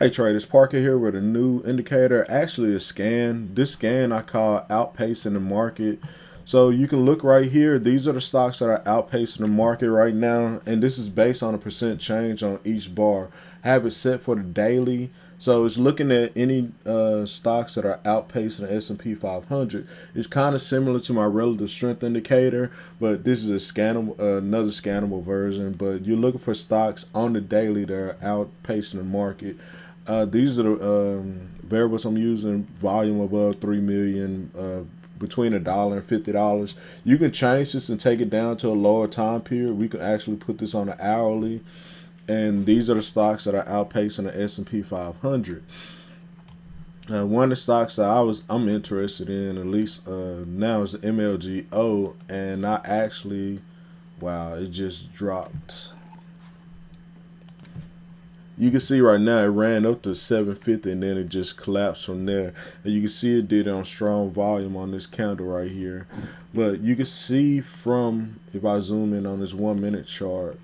Hey traders, Parker here with a new indicator, actually a scan. This scan I call outpacing the market. So you can look right here. These are the stocks that are outpacing the market right now. And this is based on a percent change on each bar. I have it set for the daily. So it's looking at any stocks that are outpacing the S&P 500. It's kind of similar to my relative strength indicator, but this is a scannable, another scannable version. But you're looking for stocks on the daily that are outpacing the market. These are the variables I'm using. Volume above 3 million, between $1 and $50. You can change this and take it down to a lower time period. We can actually put this on an hourly, and these are the stocks that are outpacing the S&P 500. One of the stocks that I'm interested in, at least now, is the MLGO, and I actually, wow, it just dropped. You can see right now it ran up to 750 and then it just collapsed from there. And you can see it did it on strong volume on this candle right here. But you can see from, if I zoom in on this 1 minute chart,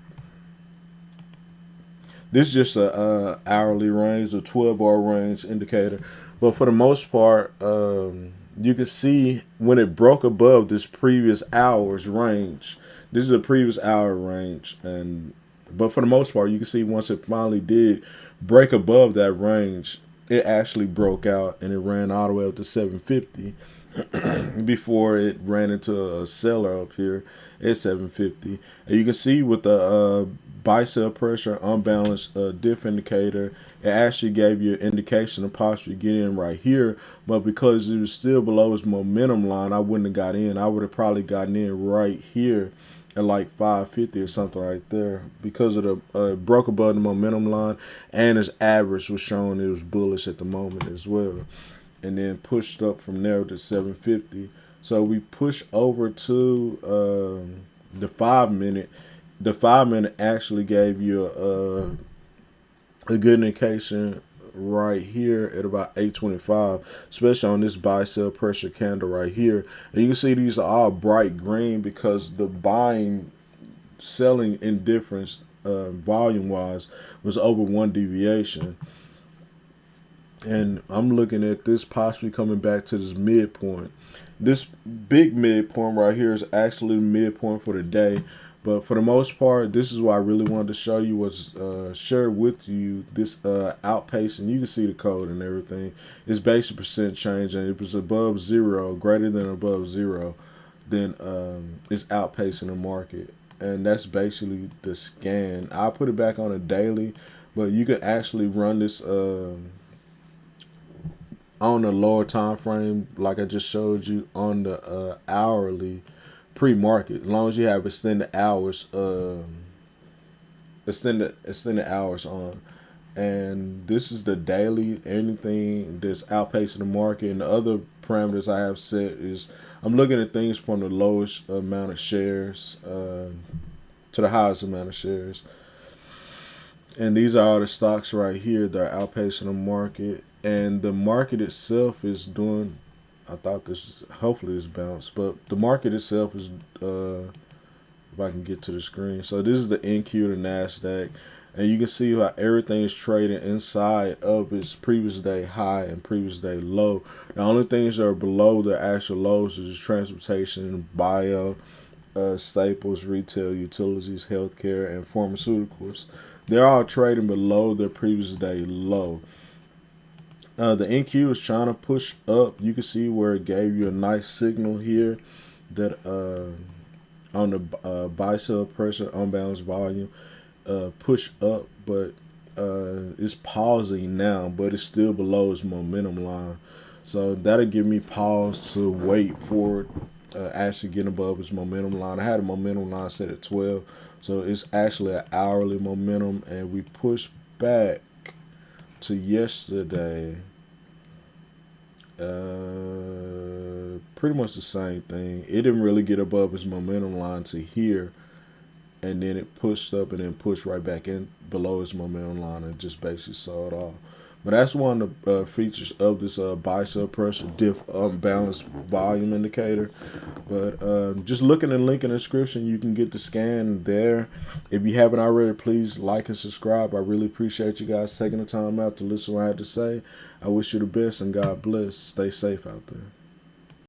this is just a hourly range, a 12-bar range indicator. But for the most part, you can see when it broke above this previous hour's range. This is a previous hour range, but for the most part, you can see once it finally did break above that range, it actually broke out and it ran all the way up to 750 before it ran into a seller up here at 750. And you can see with the buy sell pressure unbalanced diff indicator, it actually gave you an indication to possibly get in right here. But because it was still below its momentum line, I wouldn't have got in. I would have probably gotten in right here at like 550 or something right there, because of the broke above the momentum line, and its average was showing it was bullish at the moment as well, and then pushed up from there to 750. So we push over to the 5 minute. The 5 minute actually gave you a good indication right here at about 825, especially on this buy sell pressure candle right here. And you can see these are all bright green because the buying selling indifference volume wise was over one deviation. And I'm looking at this possibly coming back to this midpoint. This big midpoint right here is actually the midpoint for the day. But for the most part, this is what I really wanted to show you, was share with you this outpacing. You can see the code and everything. It's basically percent change, and if it was above zero, greater than above zero, then it's outpacing the market. And that's basically the scan. I'll put it back on a daily, but you can actually run this on the lower time frame, like I just showed you, on the hourly pre-market, as long as you have extended hours on. And this is the daily. Anything that's outpacing the market, and the other parameters I have set is I'm looking at things from the lowest amount of shares to the highest amount of shares. And these are all the stocks right here that are outpacing the market, and the market itself is doing, I thought this was, hopefully it's bounced, but the market itself is, if I can get to the screen. So this is the NQ, the NASDAQ, and you can see how everything is trading inside of its previous day high and previous day low. The only things that are below the actual lows is transportation, bio, staples, retail, utilities, healthcare, and pharmaceuticals. They're all trading below their previous day low. The NQ is trying to push up. You can see where it gave you a nice signal here that on the buy sell pressure unbalanced volume push up, but it's pausing now, but it's still below its momentum line. So that'll give me pause to wait for it actually getting above its momentum line. I had a momentum line set at 12, so it's actually an hourly momentum, and we push back to yesterday. Pretty much the same thing. It didn't really get above its momentum line to here, and then it pushed up and then pushed right back in below its momentum line and just basically saw it off. But that's one of the features of this bicep pressure diff unbalanced volume indicator. But just looking and link in the description, you can get the scan there. If you haven't already, please like and subscribe. I really appreciate you guys taking the time out to listen to what I had to say. I wish you the best and God bless. Stay safe out there.